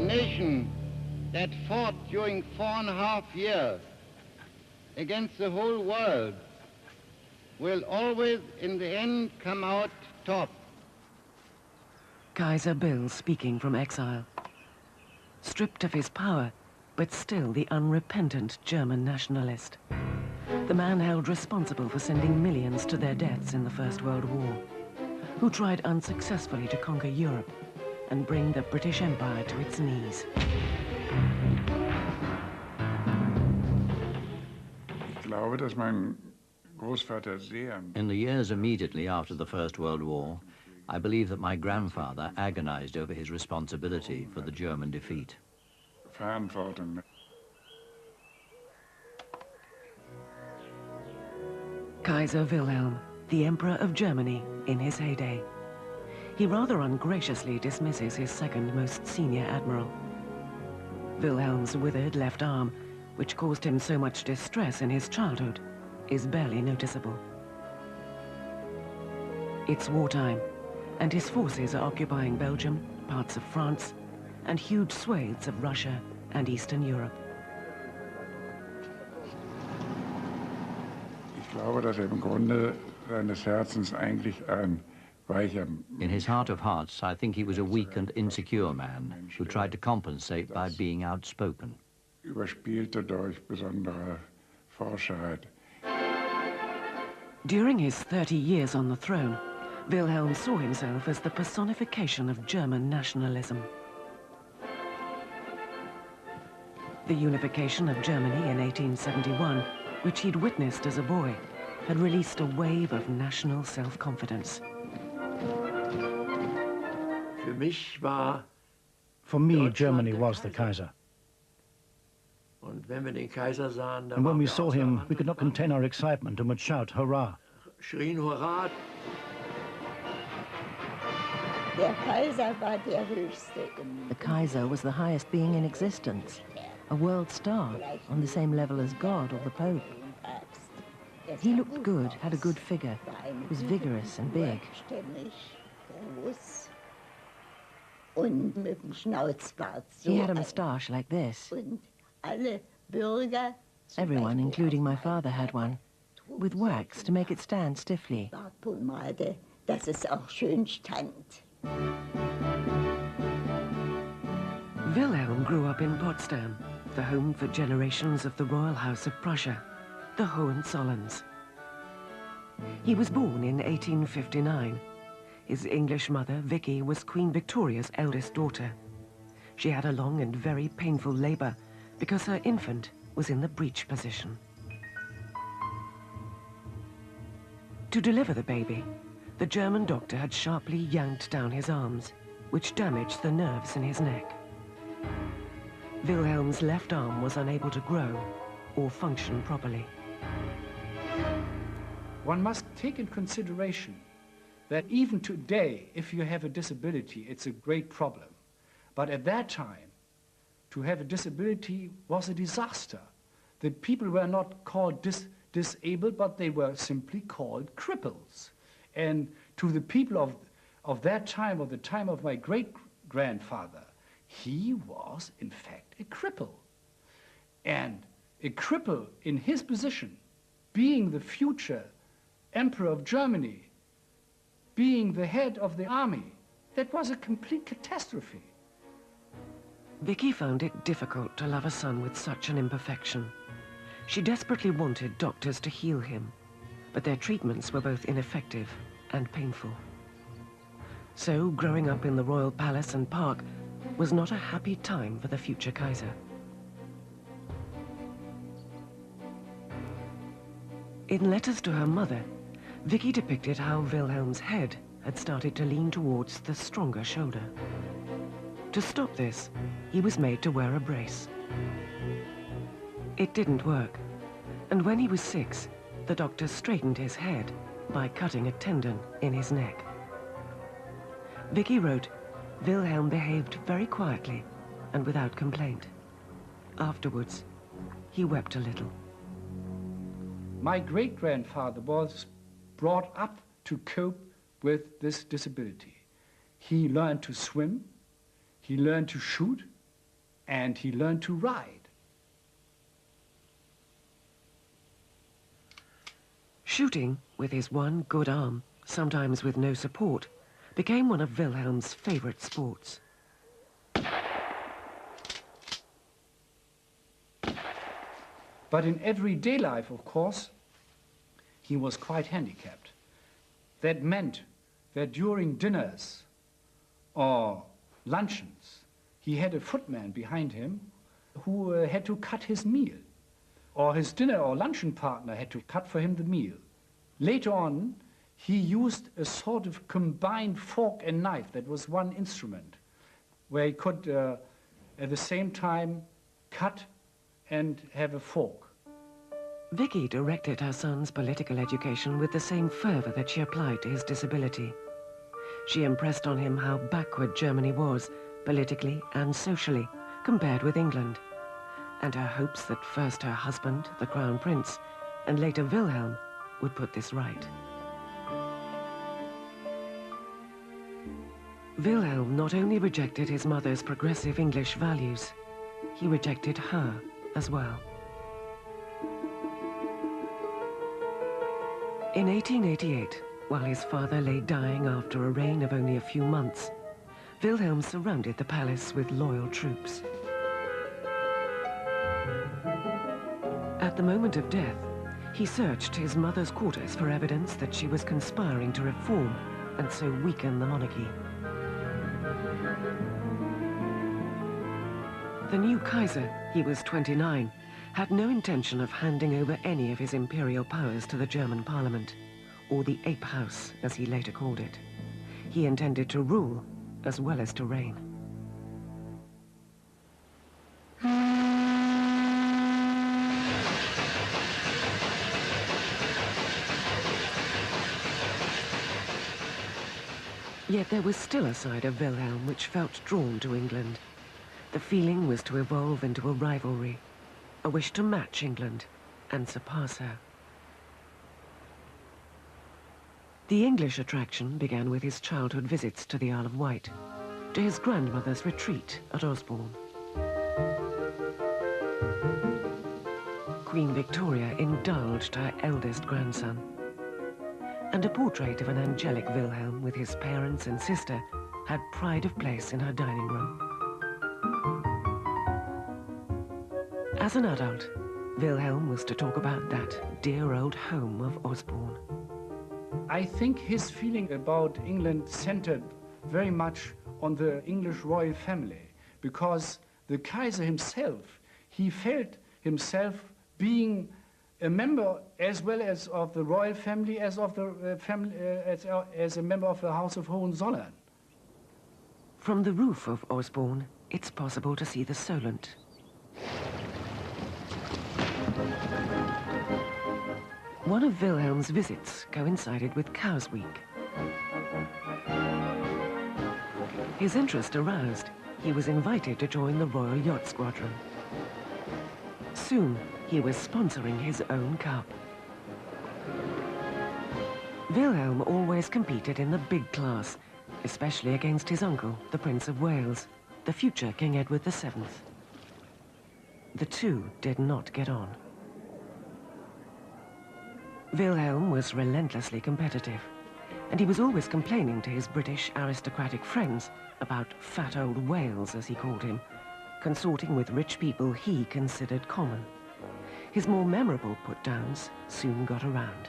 nation that fought during 4.5 years against the whole world will always, in the end, come out top. Kaiser Bill speaking from exile. Stripped of his power, but still the unrepentant German nationalist. The man held responsible for sending millions to their deaths in the First World War, who tried unsuccessfully to conquer Europe and bring the British Empire to its knees. In the years immediately after the First World War, I believe that my grandfather agonized over his responsibility for the German defeat. Kaiser Wilhelm, the Emperor of Germany in his heyday. He rather ungraciously dismisses his second most senior admiral. Wilhelm's withered left arm, which caused him so much distress in his childhood, is barely noticeable. It's wartime, and his forces are occupying Belgium, parts of France, and huge swathes of Russia and Eastern Europe. In his heart of hearts, I think he was a weak and insecure man who tried to compensate by being outspoken. During his 30 years on the throne, Wilhelm saw himself as the personification of German nationalism. The unification of Germany in 1871, which he'd witnessed as a boy, had released a wave of national self-confidence. For me, Germany was the Kaiser. And when we saw him, we could not contain our excitement and would shout, "Hurrah!" The Kaiser was the highest being in existence, a world star on the same level as God or the Pope. He looked good, had a good figure, was vigorous and big. He had a moustache like this. Everyone, including my father, had one, with wax to make it stand stiffly. Wilhelm grew up in Potsdam, the home for generations of the Royal House of Prussia, the Hohenzollerns. He was born in 1859. His English mother, Vicky, was Queen Victoria's eldest daughter. She had a long and very painful labor because her infant was in the breech position. To deliver the baby, the German doctor had sharply yanked down his arms, which damaged the nerves in his neck. Wilhelm's left arm was unable to grow or function properly. One must take in consideration that even today, if you have a disability, it's a great problem. But at that time, to have a disability was a disaster. The people were not called disabled, but they were simply called cripples. And to the people of that time, of the time of my great-grandfather, he was, in fact, a cripple. And a cripple in his position, being the future Emperor of Germany, being the head of the army, that was a complete catastrophe. Vicky found it difficult to love a son with such an imperfection. She desperately wanted doctors to heal him, but their treatments were both ineffective and painful. So, growing up in the royal palace and park was not a happy time for the future Kaiser. In letters to her mother, Vicky depicted how Wilhelm's head had started to lean towards the stronger shoulder. To stop this, he was made to wear a brace. It didn't work, and when he was 6, the doctor straightened his head by cutting a tendon in his neck. Vicky wrote, Wilhelm behaved very quietly and without complaint. Afterwards, he wept a little. My great-grandfather was brought up to cope with this disability. He learned to swim, he learned to shoot, and he learned to ride. Shooting, with his one good arm, sometimes with no support, became one of Wilhelm's favorite sports. But in everyday life, of course, he was quite handicapped. That meant that during dinners or luncheons, he had a footman behind him who had to cut his meal, or his dinner or luncheon partner had to cut for him the meal. Later on, he used a sort of combined fork and knife that was one instrument, where he could at the same time cut and have a fork. Vicky directed her son's political education with the same fervor that she applied to his disability. She impressed on him how backward Germany was, politically and socially, compared with England, and her hopes that first her husband, the Crown Prince, and later Wilhelm, would put this right. Wilhelm not only rejected his mother's progressive English values, he rejected her as well. In 1888, while his father lay dying after a reign of only a few months, Wilhelm surrounded the palace with loyal troops. At the moment of death, he searched his mother's quarters for evidence that she was conspiring to reform and so weaken the monarchy. The new Kaiser, he was 29, had no intention of handing over any of his imperial powers to the German parliament, or the Ape House, as he later called it. He intended to rule as well as to reign. Yet there was still a side of Wilhelm which felt drawn to England. The feeling was to evolve into a rivalry, a wish to match England and surpass her. The English attraction began with his childhood visits to the Isle of Wight, to his grandmother's retreat at Osborne. Queen Victoria indulged her eldest grandson, and a portrait of an angelic Wilhelm with his parents and sister had pride of place in her dining room. As an adult, Wilhelm was to talk about that dear old home of Osborne. I think his feeling about England centered very much on the English royal family, because the Kaiser himself, he felt himself being a member as well as of the royal family, as of the family, as a member of the House of Hohenzollern. From the roof of Osborne, it's possible to see the Solent. One of Wilhelm's visits coincided with Cowes Week. His interest aroused, he was invited to join the Royal Yacht Squadron. Soon, he was sponsoring his own cup. Wilhelm always competed in the big class, especially against his uncle, the Prince of Wales, the future King Edward VII. The two did not get on. Wilhelm was relentlessly competitive, and he was always complaining to his British aristocratic friends about fat old Wales, as he called him, consorting with rich people he considered common. His more memorable put-downs soon got around.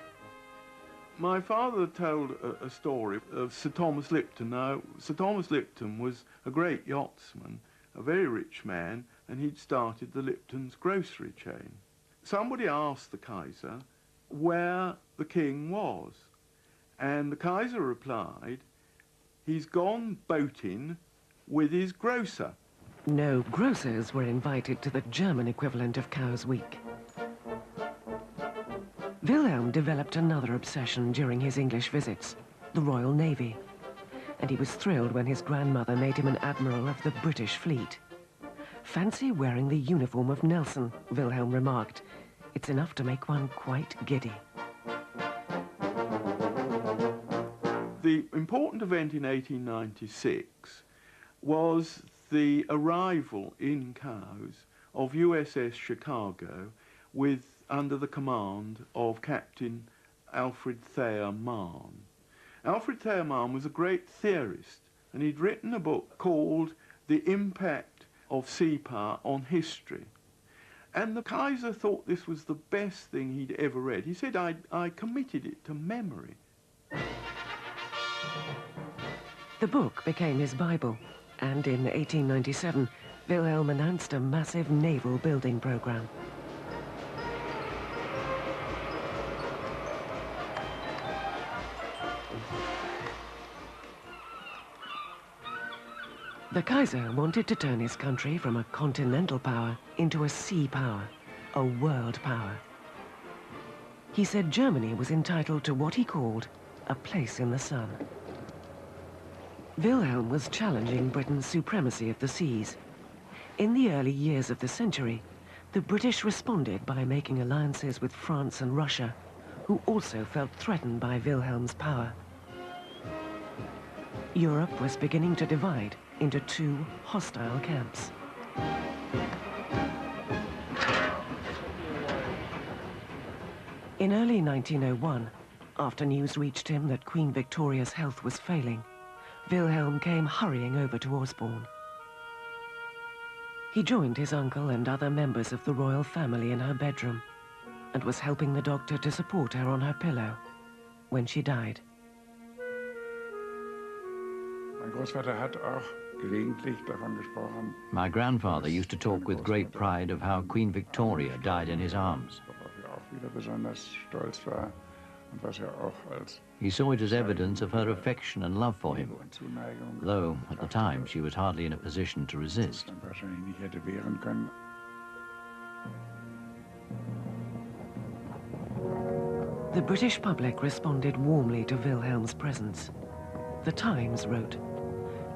My father told a story of Sir Thomas Lipton. Now, Sir Thomas Lipton was a great yachtsman, a very rich man, and he'd started the Lipton's grocery chain. Somebody asked the Kaiser where the king was, and the Kaiser replied, "He's gone boating with his grocer." No grocers were invited to the German equivalent of Cowes Week. Wilhelm developed another obsession during his English visits, the Royal Navy, and he was thrilled when his grandmother made him an admiral of the British fleet. "Fancy wearing the uniform of Nelson," Wilhelm remarked. "It's enough to make one quite giddy." The important event in 1896 was the arrival in Cowes of USS Chicago under the command of Captain Alfred Thayer Mahn. Alfred Thayer Mahn was a great theorist, and he'd written a book called The Impact of Sea Power on History. And the Kaiser thought this was the best thing he'd ever read. He said, I committed it to memory. The book became his Bible, and in 1897, Wilhelm announced a massive naval building program. The Kaiser wanted to turn his country from a continental power into a sea power, a world power. He said Germany was entitled to what he called a place in the sun. Wilhelm was challenging Britain's supremacy of the seas. In the early years of the century, the British responded by making alliances with France and Russia, who also felt threatened by Wilhelm's power. Europe was beginning to divide into two hostile camps. In early 1901, after news reached him that Queen Victoria's health was failing, Wilhelm came hurrying over to Osborne. He joined his uncle and other members of the royal family in her bedroom and was helping the doctor to support her on her pillow when she died. My grandfather used to talk with great pride of how Queen Victoria died in his arms. He saw it as evidence of her affection and love for him, though at the time she was hardly in a position to resist. The British public responded warmly to Wilhelm's presence. The Times wrote,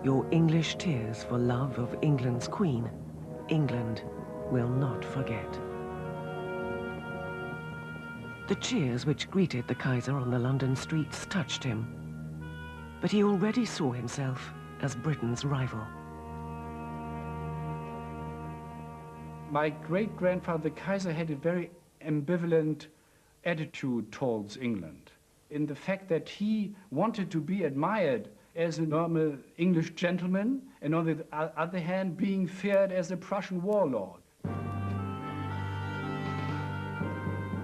"Your English tears for love of England's Queen, England will not forget." The cheers which greeted the Kaiser on the London streets touched him, but he already saw himself as Britain's rival. My great-grandfather, the Kaiser, had a very ambivalent attitude towards England, in the fact that he wanted to be admired as a normal English gentleman, and on the other hand, being feared as a Prussian warlord.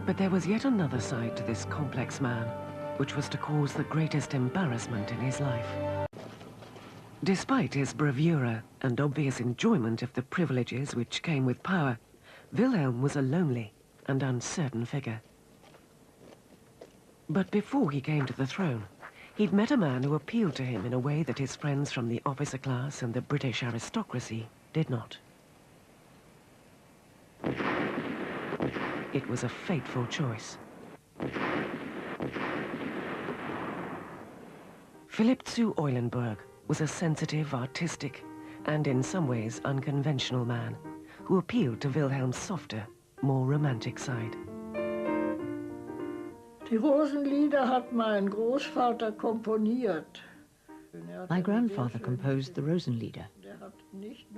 But there was yet another side to this complex man, which was to cause the greatest embarrassment in his life. Despite his bravura and obvious enjoyment of the privileges which came with power, Wilhelm was a lonely and uncertain figure. But before he came to the throne, he'd met a man who appealed to him in a way that his friends from the officer class and the British aristocracy did not. It was a fateful choice. Philipp zu Eulenburg was a sensitive, artistic, and in some ways unconventional man who appealed to Wilhelm's softer, more romantic side. Die Rosenlieder hat mein Großvater komponiert. My grandfather composed the Rosenlieder.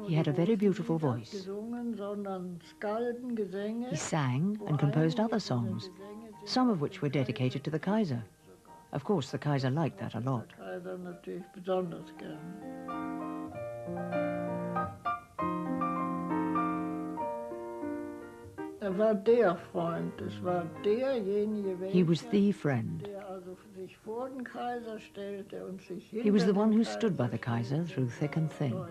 He had a very beautiful voice. He sang and composed other songs, some of which were dedicated to the Kaiser. Of course, the Kaiser liked that a lot. He was the friend. He was the one who stood by the Kaiser through thick and thin.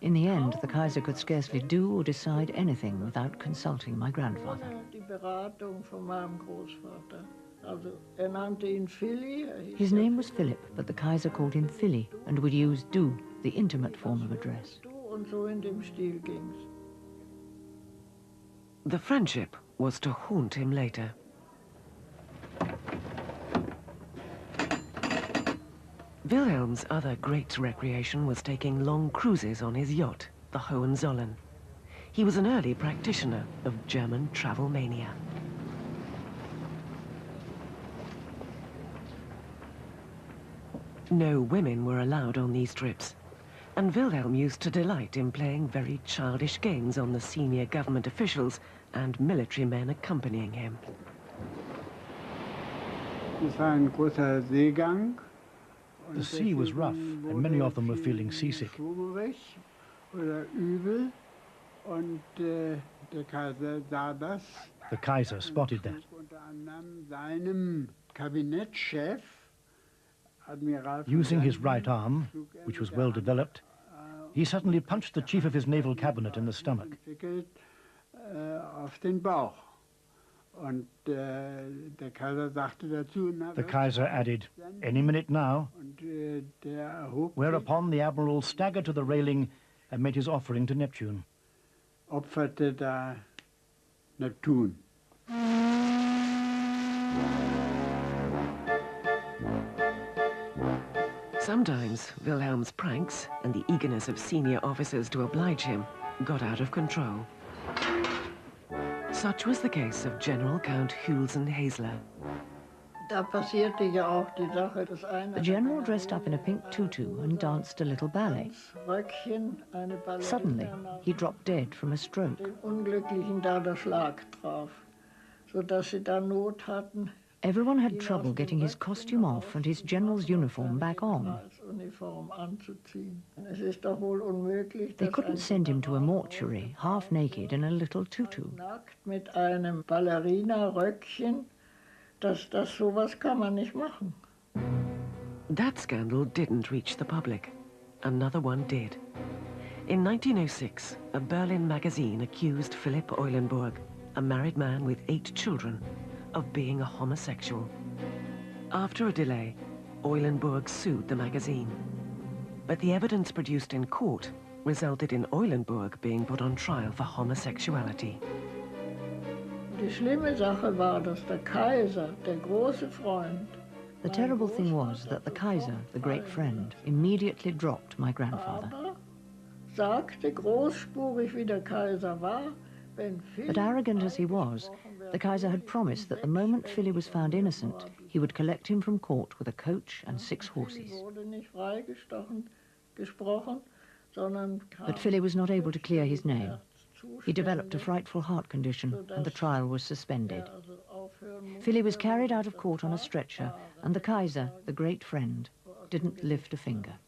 In the end, the Kaiser could scarcely do or decide anything without consulting my grandfather. His name was Philip, but the Kaiser called him Philly and would use du, the intimate form of address. The friendship was to haunt him later. Wilhelm's other great recreation was taking long cruises on his yacht, the Hohenzollern. He was an early practitioner of German travel mania. No women were allowed on these trips, and Wilhelm used to delight in playing very childish games on the senior government officials and military men accompanying him. The sea was rough, and many of them were feeling seasick. The Kaiser spotted that. Using his right arm, which was well developed, he suddenly punched the chief of his naval cabinet in the stomach. The Kaiser added, "Any minute now," whereupon the admiral staggered to the railing and made his offering to Neptune. Sometimes Wilhelm's pranks and the eagerness of senior officers to oblige him got out of control. Such was the case of General Count Hülsen-Hasler. The general dressed up in a pink tutu and danced a little ballet. Suddenly, he dropped dead from a stroke. Everyone had trouble getting his costume off and his general's uniform back on. They couldn't send him to a mortuary, half naked in a little tutu. That scandal didn't reach the public. Another one did. In 1906, a Berlin magazine accused Philipp Eulenburg, a married man with 8 children, of being a homosexual. After a delay, Eulenburg sued the magazine. But the evidence produced in court resulted in Eulenburg being put on trial for homosexuality. Die schlimme Sache war, dass der Kaiser, der große Freund, The terrible thing was that the Kaiser, the great friend, immediately dropped my grandfather. sagte großspurig, wie der Kaiser war, wenn But arrogant as he was, the Kaiser had promised that the moment Philly was found innocent, he would collect him from court with a coach and 6 horses. wurde nicht freigesprochen, sondern But Philly was not able to clear his name. He developed a frightful heart condition, and the trial was suspended. Philly was carried out of court on a stretcher, and the Kaiser, the great friend, didn't lift a finger.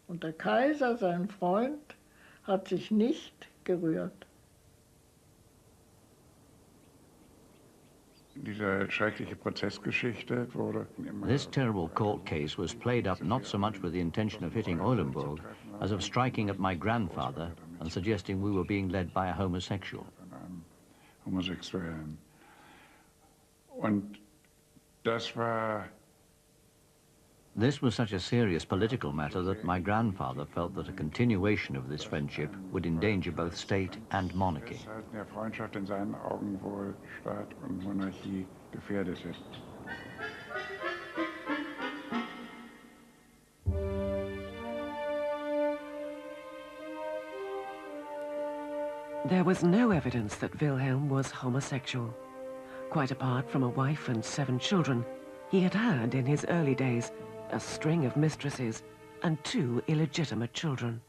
Und der Kaiser, sein Freund, hat sich nicht gerührt. This terrible court case was played up not so much with the intention of hitting Eulenburg as of striking at my grandfather and suggesting we were being led by a homosexual. This was such a serious political matter that my grandfather felt that a continuation of this friendship would endanger both state and monarchy. There was no evidence that Wilhelm was homosexual. Quite apart from a wife and 7 children, he had had, in his early days, a string of mistresses and 2 illegitimate children.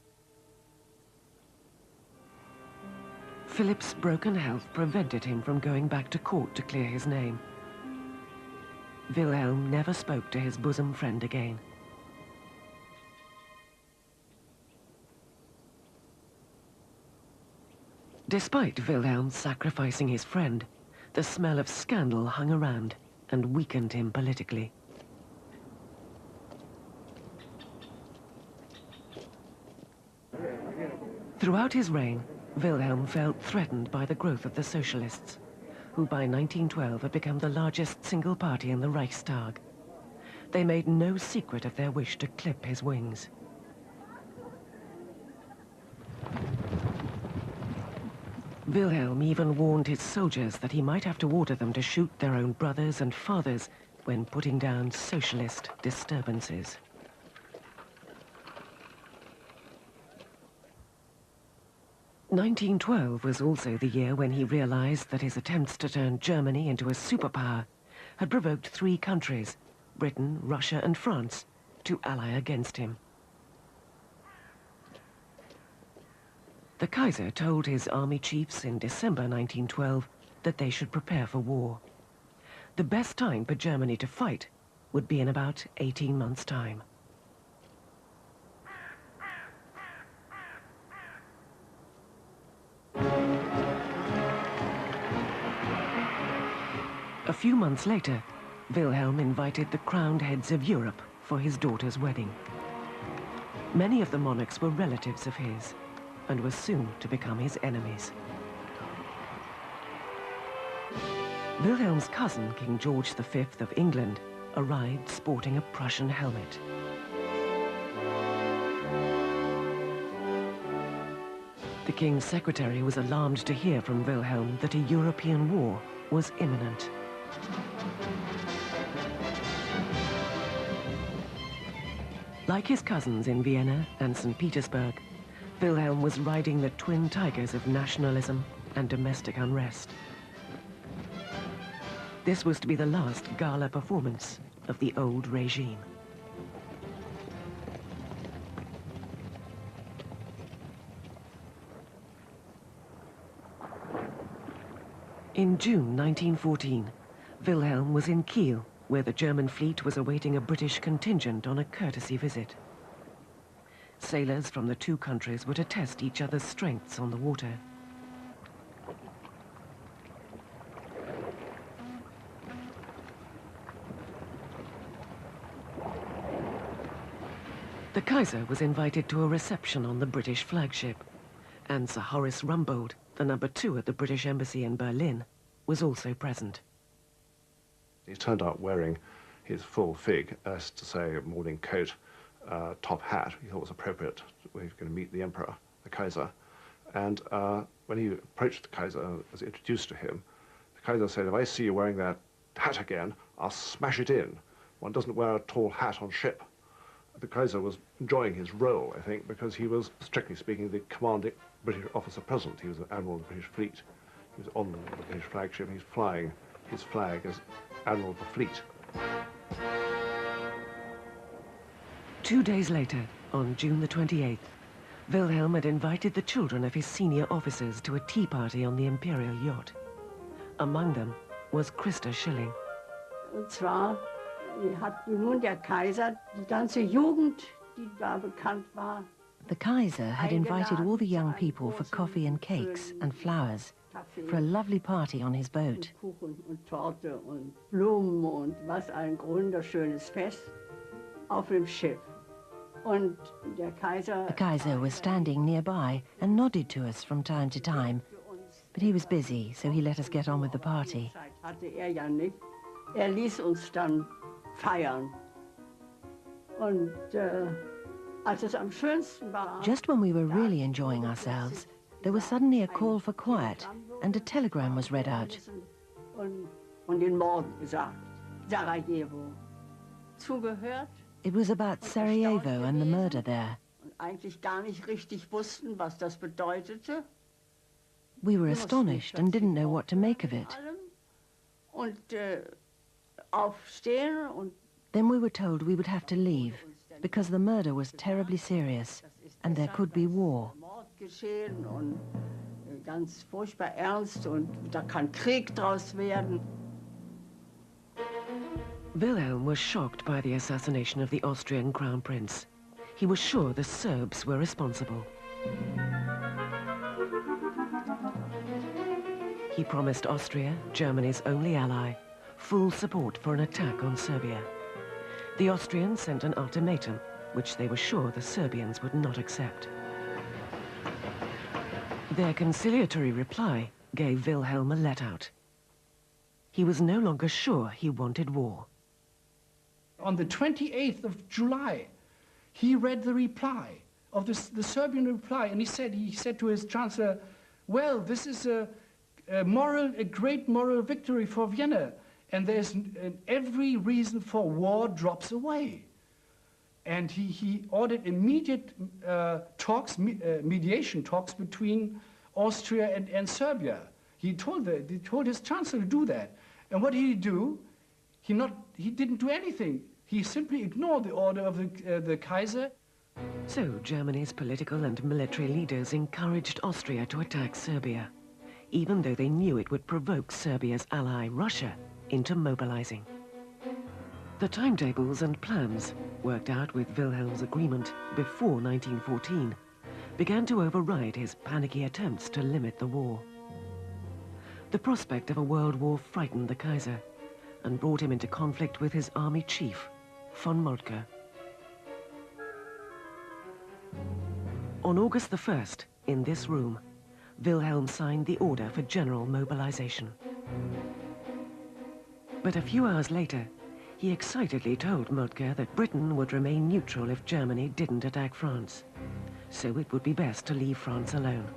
Philip's broken health prevented him from going back to court to clear his name. Wilhelm never spoke to his bosom friend again. Despite Wilhelm sacrificing his friend, the smell of scandal hung around and weakened him politically. Throughout his reign, Wilhelm felt threatened by the growth of the socialists, who by 1912 had become the largest single party in the Reichstag. They made no secret of their wish to clip his wings. Wilhelm even warned his soldiers that he might have to order them to shoot their own brothers and fathers when putting down socialist disturbances. (1912) was also the year when he realized that his attempts to turn Germany into a superpower had provoked 3 countries, Britain, Russia and France, to ally against him. The Kaiser told his army chiefs in December 1912 that they should prepare for war. The best time for Germany to fight would be in about 18 months' time. A few months later, Wilhelm invited the crowned heads of Europe for his daughter's wedding. Many of the monarchs were relatives of his and were soon to become his enemies. Wilhelm's cousin, King George V of England, arrived sporting a Prussian helmet. The king's secretary was alarmed to hear from Wilhelm that a European war was imminent. Like his cousins in Vienna and St. Petersburg, Wilhelm was riding the twin tigers of nationalism and domestic unrest. This was to be the last gala performance of the old regime. In June 1914, Wilhelm was in Kiel, where the German fleet was awaiting a British contingent on a courtesy visit. Sailors from the two countries were to test each other's strengths on the water. The Kaiser was invited to a reception on the British flagship, and Sir Horace Rumbold, the number 2 at the British Embassy in Berlin, was also present. He turned out wearing his full fig, as to say, morning coat, top hat. He thought was appropriate when he was going to meet the Emperor, the Kaiser. And when he approached the Kaiser, was introduced to him, the Kaiser said, "If I see you wearing that hat again, I'll smash it in. One doesn't wear a tall hat on ship." The Kaiser was enjoying his role, I think, because he was, strictly speaking, the commanding British officer present. He was an admiral of the British fleet. He was on the British flagship. He's flying his flag as admiral of the fleet. 2 days later, on June the 28th, Wilhelm had invited the children of his senior officers to a tea party on the imperial yacht. Among them was Christa Schilling. Und zwar hat nun der Kaiser die ganze Jugend, die da bekannt war. The Kaiser had invited all the young people for coffee and cakes and flowers for a lovely party on his boat. Kuchen und Torte und Blumen und was ein wunderschönes Fest auf dem Schiff. Und der Kaiser... The Kaiser was standing nearby and nodded to us from time to time, but he was busy, so he let us get on with the party. Hatte ja nicht. Ließ uns dann feiern. Und als es am schönsten war... Just when we were really enjoying ourselves, there was suddenly a call for quiet, and a telegram was read out. Und den Mord gesagt, Sarajevo. Zugehört. It was about Sarajevo and the murder there. Und eigentlich gar nicht richtig wussten, was das bedeutete. We were astonished and didn't know what to make of it. Und aufstehen und... Then we were told we would have to leave, because the murder was terribly serious, and there could be war. Geschehen und ganz furchtbar ernst und da kann Krieg draus werden. Wilhelm was shocked by the assassination of the Austrian Crown Prince. He was sure the Serbs were responsible. He promised Austria, Germany's only ally, full support for an attack on Serbia. The Austrians sent an ultimatum, which they were sure the Serbians would not accept. Their conciliatory reply gave Wilhelm a let-out. He was no longer sure he wanted war. On the 28th of July, he read the reply of the Serbian reply, and he said to his chancellor, "Well, this is a great moral victory for Vienna, and there's every reason for war drops away." And he ordered immediate mediation talks between Austria and Serbia. He told his chancellor to do that. And what did he do? He didn't do anything. He simply ignored the order of the Kaiser. So Germany's political and military leaders encouraged Austria to attack Serbia, even though they knew it would provoke Serbia's ally, Russia, into mobilizing. The timetables and plans, worked out with Wilhelm's agreement before 1914, began to override his panicky attempts to limit the war. The prospect of a world war frightened the Kaiser and brought him into conflict with his army chief, von Moltke. On August the 1st, in this room, Wilhelm signed the order for general mobilization. But a few hours later, he excitedly told Moltke that Britain would remain neutral if Germany didn't attack France, so it would be best to leave France alone.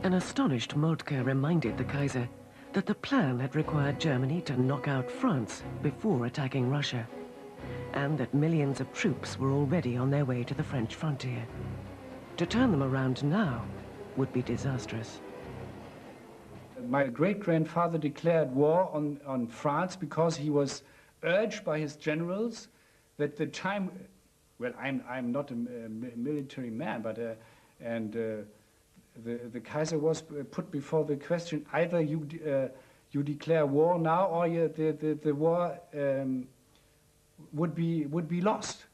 An astonished Moltke reminded the Kaiser that the plan had required Germany to knock out France before attacking Russia, and that millions of troops were already on their way to the French frontier. To turn them around now would be disastrous. My great-grandfather declared war on France because he was urged by his generals that the time, well, I'm not a military man, but the Kaiser was put before the question: either you declare war now, or the war would be lost.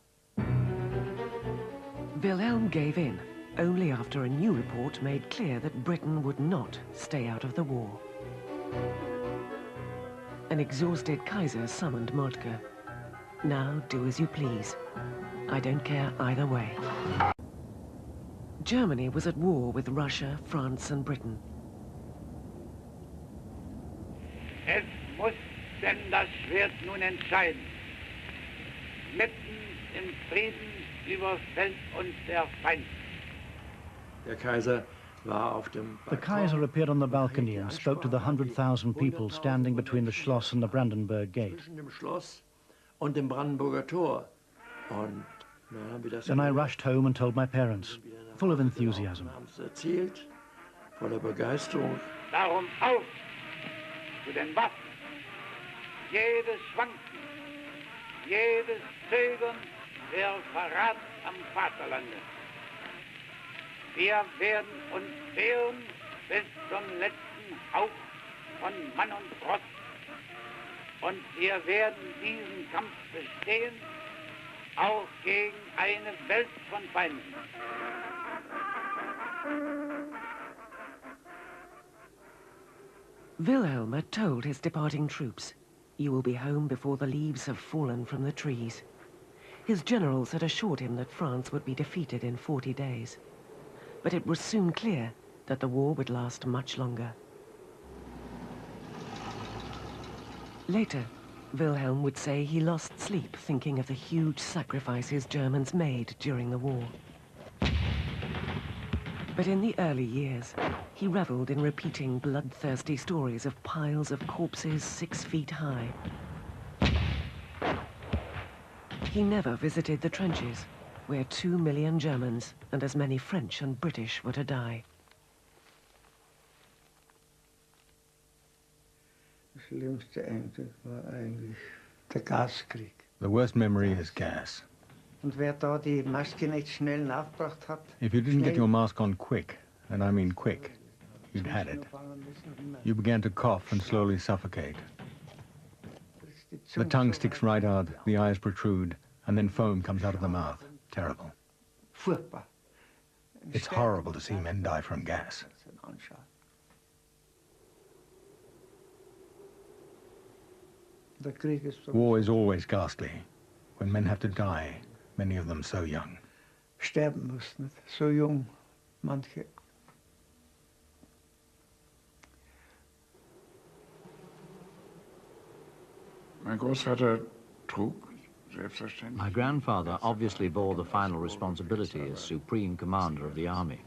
Wilhelm gave in only after a new report made clear that Britain would not stay out of the war. An exhausted Kaiser summoned Moltke. Now do as you please. I don't care either way. Germany was at war with Russia, France and Britain. Es muss denn das Schwert nun entscheiden. Mitten im Frieden überfällt uns der Feind. The Kaiser appeared on the balcony and spoke to the 100,000 people standing between the Schloss and the Brandenburg Gate. Then I rushed home and told my parents, full of enthusiasm. Darum auf zu den Waffen. Jedes Schwanken, jedes Zögern wäre Verrat am Vaterlande. Wir werden uns wehren bis zum letzten Hauch von Mann und Ross. Und wir werden diesen Kampf bestehen, auch gegen eine Welt von Feinden. Wilhelm had told his departing troops, "You will be home before the leaves have fallen from the trees." His generals had assured him that France would be defeated in 40 days. But it was soon clear that the war would last much longer. Later, Wilhelm would say he lost sleep thinking of the huge sacrifices Germans made during the war. But in the early years, he reveled in repeating bloodthirsty stories of piles of corpses 6 feet high. He never visited the trenches, where 2 million Germans and as many French and British were to die. The worst memory is gas. If you didn't get your mask on quick, and I mean quick, you'd had it. You began to cough and slowly suffocate. The tongue sticks right out, the eyes protrude, and then foam comes out of the mouth. Terrible. It's horrible to see men die from gas. War is always ghastly, when men have to die, many of them so young. Sterben müssen, so jung, manche. My grandfather obviously bore the final responsibility as supreme commander of the army.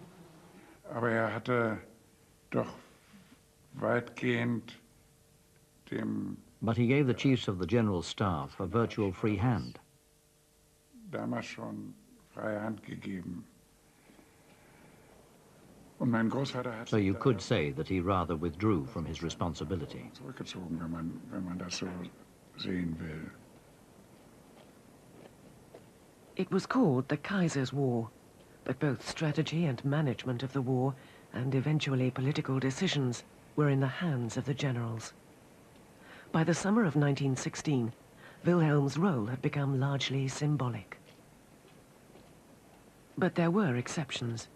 But he gave the chiefs of the general staff a virtual free hand. So you could say that he rather withdrew from his responsibility. It was called the Kaiser's War, but both strategy and management of the war, and eventually political decisions, were in the hands of the generals. By the summer of 1916, Wilhelm's role had become largely symbolic. But there were exceptions.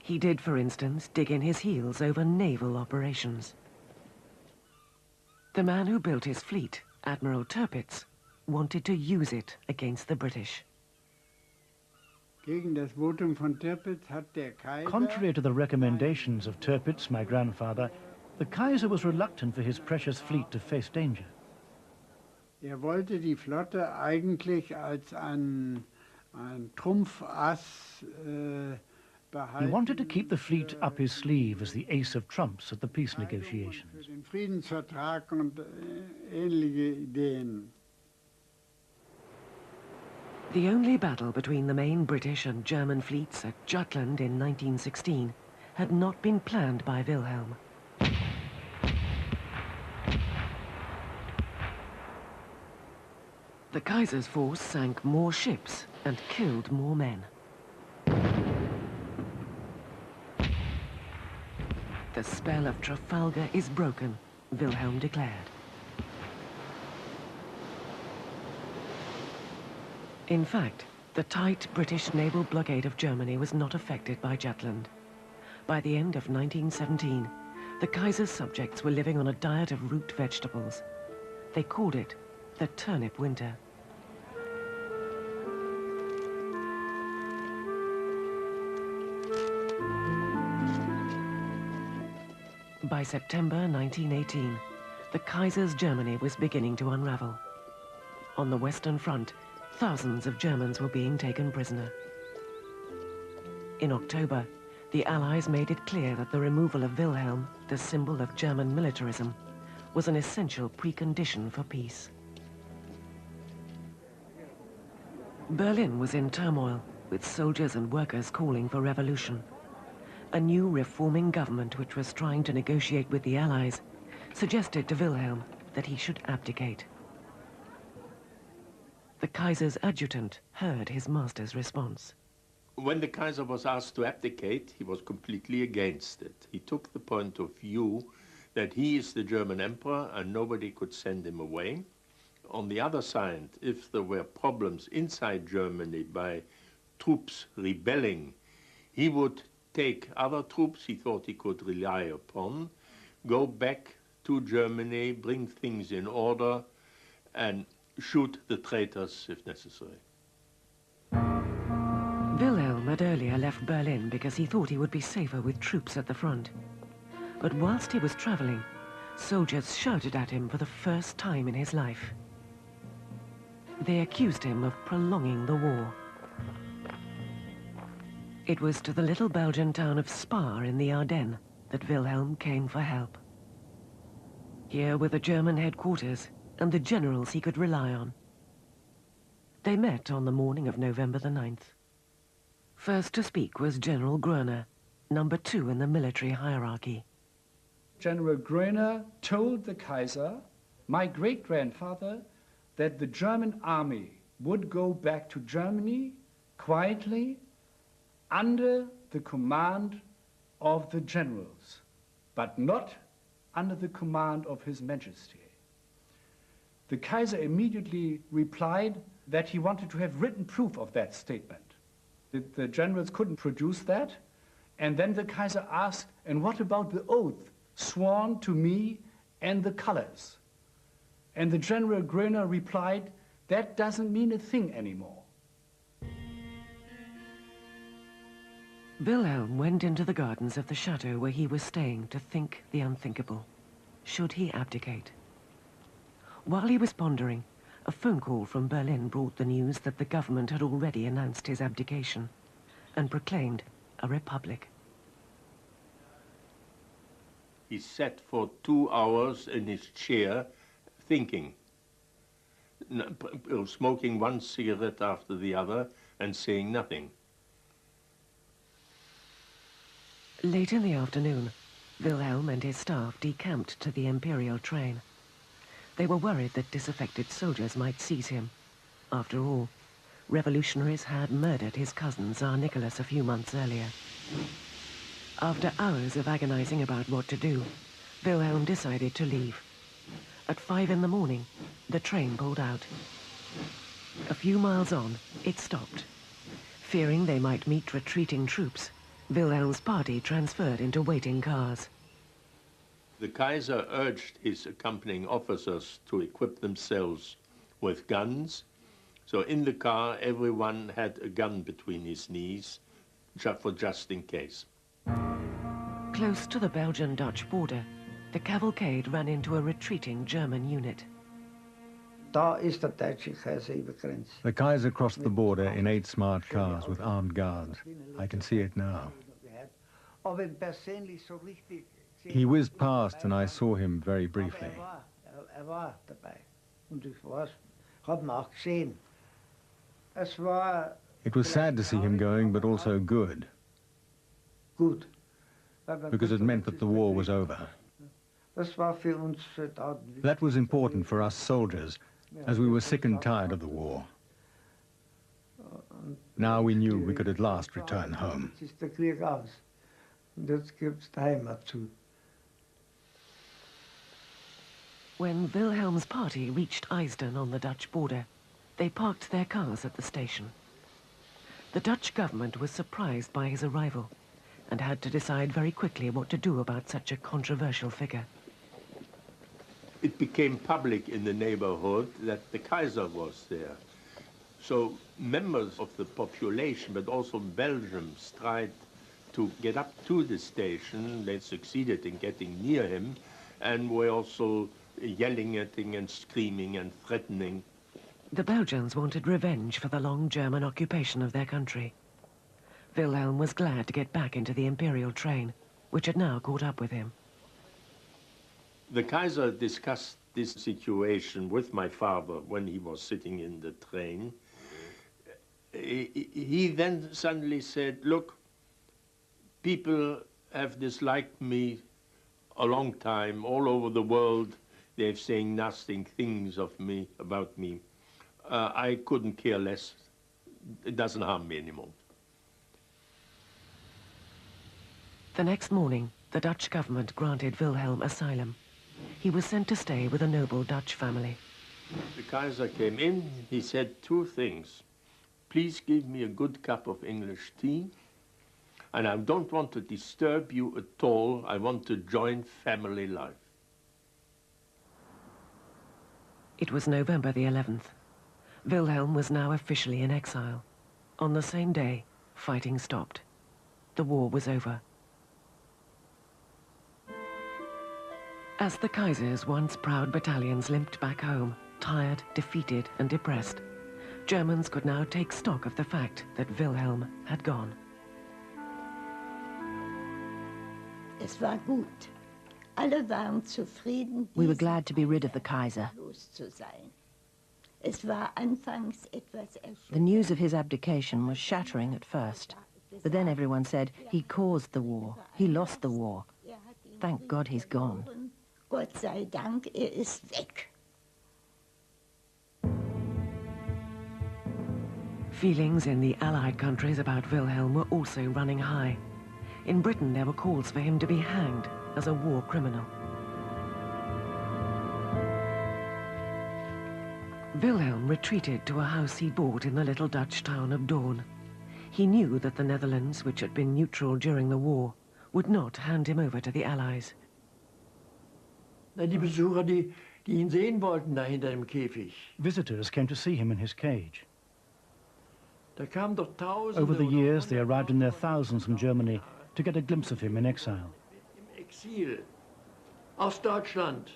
He did, for instance, dig in his heels over naval operations. The man who built his fleet, Admiral Tirpitz, wanted to use it against the British. Contrary to the recommendations of Tirpitz, my grandfather, the Kaiser was reluctant for his precious fleet to face danger. Wollte die Flotte eigentlich als ein Trumpfass He wanted to keep the fleet up his sleeve as the ace of trumps at the peace negotiations. den Friedensvertrag und ähnliche Ideen. The only battle between the main British and German fleets at Jutland in 1916 had not been planned by Wilhelm. The Kaiser's force sank more ships and killed more men. The spell of Trafalgar is broken, Wilhelm declared. In fact, the tight British naval blockade of Germany was not affected by Jutland. By the end of 1917, the Kaiser's subjects were living on a diet of root vegetables. They called it the turnip winter. By September 1918, the Kaiser's Germany was beginning to unravel. On the Western Front, thousands of Germans were being taken prisoner. In October, the Allies made it clear that the removal of Wilhelm, the symbol of German militarism, was an essential precondition for peace. Berlin was in turmoil, with soldiers and workers calling for revolution. A new reforming government, which was trying to negotiate with the Allies, suggested to Wilhelm that he should abdicate. The Kaiser's adjutant heard his master's response. When the Kaiser was asked to abdicate, he was completely against it. He took the point of view that he is the German emperor and nobody could send him away. On the other side, if there were problems inside Germany by troops rebelling, he would take other troops he thought he could rely upon, go back to Germany, bring things in order, and shoot the traitors if necessary. Wilhelm had earlier left Berlin because he thought he would be safer with troops at the front. But whilst he was traveling, soldiers shouted at him for the first time in his life. They accused him of prolonging the war. It was to the little Belgian town of Spa in the Ardennes that Wilhelm came for help. Here were the German headquarters and the generals he could rely on. They met on the morning of November the 9th. First to speak was General Groener, number 2 in the military hierarchy. General Groener told the Kaiser, my great-grandfather, that the German army would go back to Germany quietly under the command of the generals, but not under the command of His Majesty. The Kaiser immediately replied that he wanted to have written proof of that statement. The generals couldn't produce that, and then the Kaiser asked, and what about the oath sworn to me and the colors? And the General Groener replied, that doesn't mean a thing anymore. Wilhelm went into the gardens of the chateau where he was staying to think the unthinkable. Should he abdicate? While he was pondering, a phone call from Berlin brought the news that the government had already announced his abdication and proclaimed a republic. He sat for 2 hours in his chair thinking, smoking one cigarette after the other and saying nothing. Late in the afternoon, Wilhelm and his staff decamped to the imperial train. They were worried that disaffected soldiers might seize him. After all, Revolutionaries had murdered his cousin, Tsar Nicholas, a few months earlier. After hours of agonizing about what to do, Wilhelm decided to leave. At 5 in the morning, the train pulled out. A few miles on, it stopped. Fearing they might meet retreating troops, Wilhelm's party transferred into waiting cars. The Kaiser urged his accompanying officers to equip themselves with guns. So in the car, everyone had a gun between his knees, just in case. Close to the Belgian-Dutch border, the cavalcade ran into a retreating German unit. The Kaiser crossed the border in 8 smart cars with armed guards. I can see it now. He whizzed past and I saw him very briefly. It was sad to see him going, but also good. Because it meant that the war was over. That was important for us soldiers, as we were sick and tired of the war. Now we knew we could at last return home. When Wilhelm's party reached Eisden on the Dutch border, they parked their cars at the station. The Dutch government was surprised by his arrival and had to decide very quickly what to do about such a controversial figure. It became public in the neighborhood that the Kaiser was there. So members of the population, but also Belgians, tried to get up to the station. They succeeded in getting near him and were also yelling at him and screaming and threatening. The Belgians wanted revenge for the long German occupation of their country. Wilhelm was glad to get back into the imperial train, which had now caught up with him. The Kaiser discussed this situation with my father when he was sitting in the train. He then suddenly said, look, people have disliked me a long time. All over the world, they're saying nasty things of me, about me. I couldn't care less. It doesn't harm me anymore. The next morning, the Dutch government granted Wilhelm asylum. He was sent to stay with a noble Dutch family. The Kaiser came in, he said 2 things. Please give me a good cup of English tea, and I don't want to disturb you at all. I want to join family life. It was November the 11th. Wilhelm was now officially in exile. On the same day, fighting stopped. The war was over. As the Kaiser's once proud battalions limped back home, tired, defeated and depressed, Germans could now take stock of the fact that Wilhelm had gone. Es war gut. Alle waren zufrieden. We were glad to be rid of the Kaiser. Es war anfangs etwas erschütternd. The news of his abdication was shattering at first, but then everyone said he caused the war, he lost the war. Thank God he's gone. Gott sei Dank, ist weg. Feelings in the Allied countries about Wilhelm were also running high. In Britain, there were calls for him to be hanged as a war criminal. Wilhelm retreated to a house he bought in the little Dutch town of Doorn. He knew that the Netherlands, which had been neutral during the war, would not hand him over to the Allies. Die Besucher, die ihn sehen wollten, da hinter dem Käfig. Visitors came to see him in his cage. Da kamen doch Tausende. Over the years, they arrived in their thousands from Germany to get a glimpse of him in exile. Im Exil, aus Deutschland.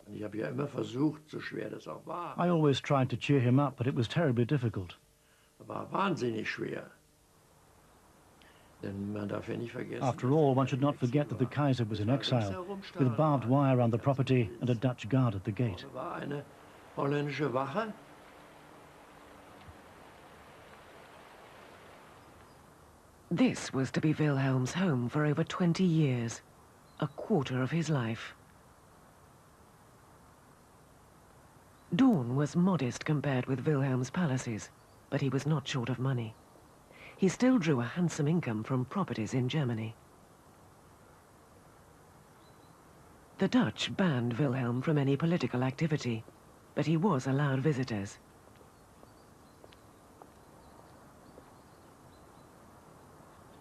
Und ich habe ja immer versucht, so schwer das auch war. I always tried to cheer him up, but it was terribly difficult. War wahnsinnig schwer. Denn man darf ja nicht vergessen. After all, one should not forget that the Kaiser was in exile, with barbed wire around the property and a Dutch guard at the gate. Da war eine holländische Wache. This was to be Wilhelm's home for over 20 years, a quarter of his life. Daun was modest compared with Wilhelm's palaces, but he was not short of money. He still drew a handsome income from properties in Germany. The Dutch banned Wilhelm from any political activity, but he was allowed visitors.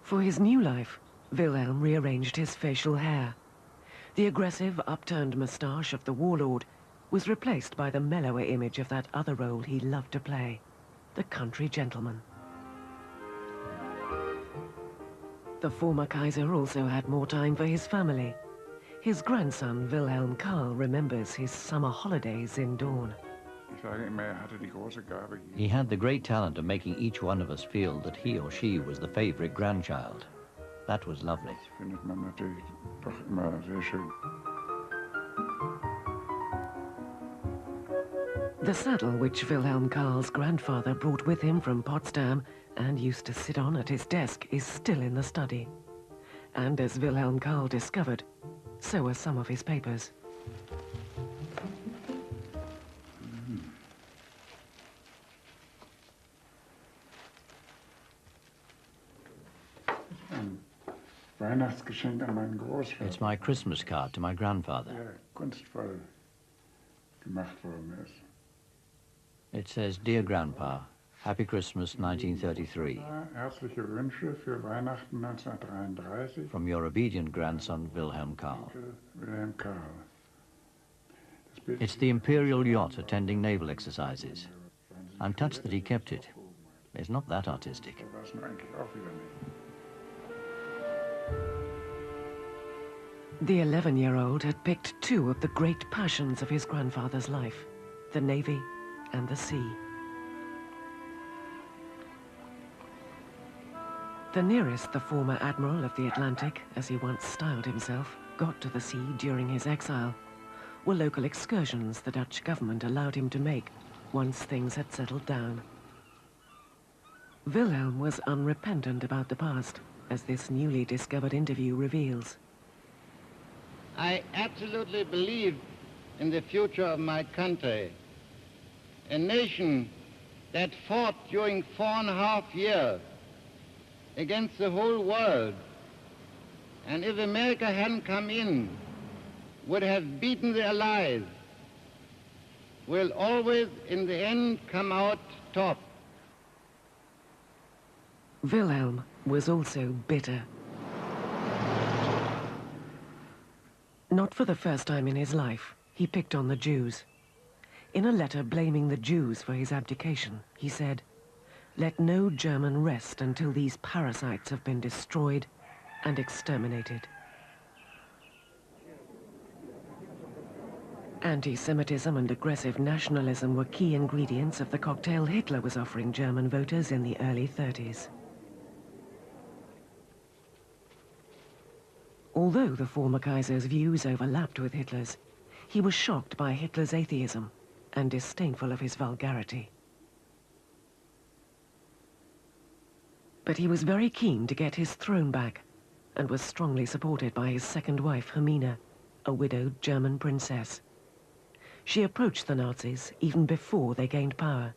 For his new life, Wilhelm rearranged his facial hair. The aggressive, upturned moustache of the warlord was replaced by the mellower image of that other role he loved to play, the country gentleman. The former Kaiser also had more time for his family. His grandson, Wilhelm Karl, remembers his summer holidays in Daun. He had the great talent of making each one of us feel that he or she was the favorite grandchild. That was lovely. The saddle which Wilhelm Karl's grandfather brought with him from Potsdam and used to sit on at his desk is still in the study. And as Wilhelm Karl discovered, so are some of his papers. It's my Christmas card to my grandfather. It says, "Dear Grandpa, Happy Christmas 1933. From your obedient grandson, Wilhelm Karl." It's the Imperial yacht attending naval exercises. I'm touched that he kept it. It's not that artistic. The 11-year-old had picked two of the great passions of his grandfather's life, the Navy and the sea. The nearest the former Admiral of the Atlantic, as he once styled himself, got to the sea during his exile were local excursions the Dutch government allowed him to make once things had settled down. Wilhelm was unrepentant about the past, as this newly discovered interview reveals. I absolutely believe in the future of my country. A nation that fought during 4.5 years against the whole world, and if America hadn't come in, would have beaten the Allies, will always in the end come out top. Wilhelm was also bitter. Not for the first time in his life, he picked on the Jews. In a letter blaming the Jews for his abdication, he said, "Let no German rest until these parasites have been destroyed and exterminated." Anti-Semitism and aggressive nationalism were key ingredients of the cocktail Hitler was offering German voters in the early 30s. Although the former Kaiser's views overlapped with Hitler's, he was shocked by Hitler's atheism and disdainful of his vulgarity. But he was very keen to get his throne back and was strongly supported by his second wife, Hermine, a widowed German princess. She approached the Nazis even before they gained power.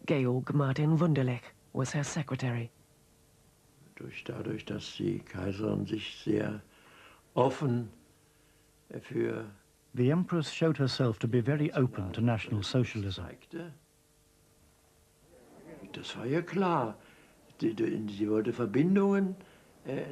Georg Martin Wunderlich was her secretary. Dadurch, dass die Kaiserin sich sehr offen für The Empress showed herself to be very open to National Socialism. Das war ihr klar. Sie wollte Verbindungen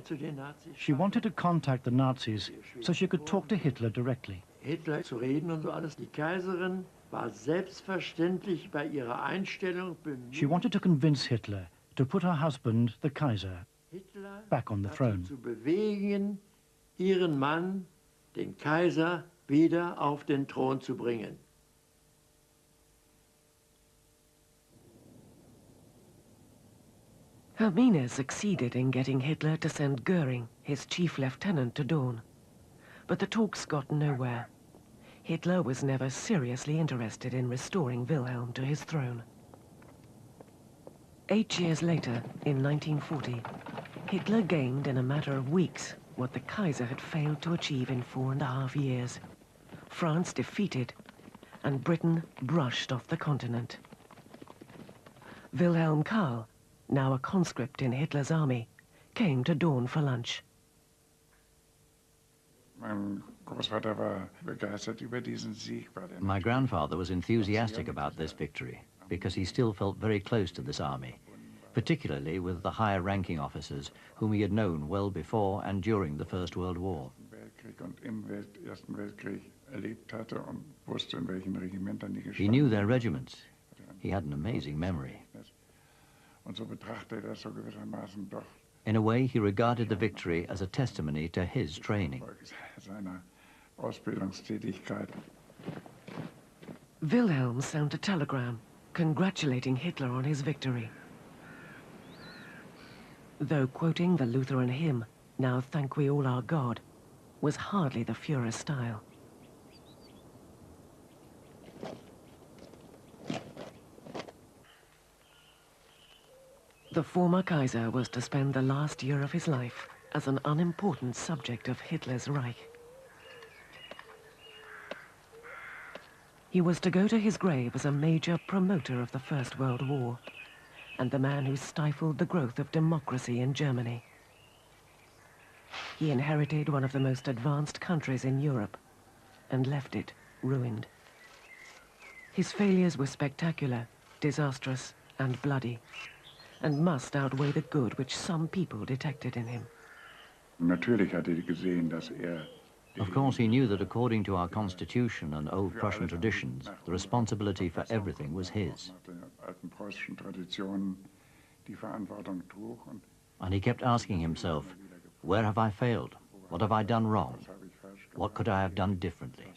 zu den Nazis. She wanted to contact the Nazis so she could talk to Hitler directly. Hitler zu reden und so alles. Die Kaiserin war selbstverständlich bei ihrer Einstellung bemüht. She wanted to convince Hitler to put her husband, the Kaiser, back on the throne. Zu bewegen, ihren Mann, den Kaiser, wieder auf den Thron zu bringen. Hermine succeeded in getting Hitler to send Goering, his chief lieutenant, to Daun. But the talks got nowhere. Hitler was never seriously interested in restoring Wilhelm to his throne. 8 years later, in 1940, Hitler gained in a matter of weeks what the Kaiser had failed to achieve in 4.5 years. France defeated, and Britain brushed off the continent. Wilhelm Karl, now a conscript in Hitler's army, came to Dawn for lunch. My grandfather was enthusiastic about this victory because he still felt very close to this army, particularly with the higher-ranking officers whom he had known well before and during the First World War. He knew their regiments. He had an amazing memory. In a way, he regarded the victory as a testimony to his training. Wilhelm sent a telegram congratulating Hitler on his victory. Though quoting the Lutheran hymn, "Now Thank We All Our God," was hardly the Führer's style. The former Kaiser was to spend the last year of his life as an unimportant subject of Hitler's Reich. He was to go to his grave as a major promoter of the First World War and the man who stifled the growth of democracy in Germany. He inherited one of the most advanced countries in Europe and left it ruined. His failures were spectacular, disastrous, and bloody, and must outweigh the good which some people detected in him. Of course, he knew that according to our constitution and old Prussian traditions, the responsibility for everything was his. And he kept asking himself, where have I failed? What have I done wrong? What could I have done differently?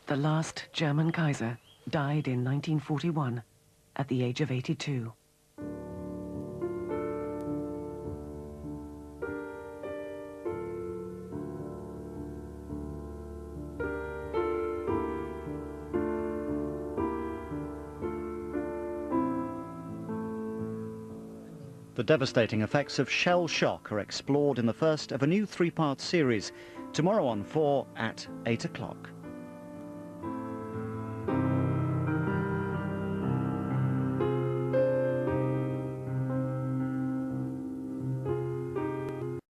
The last German Kaiser died in 1941 at the age of 82. The devastating effects of shell shock are explored in the first of a new three-part series, tomorrow on 4 at 8 o'clock.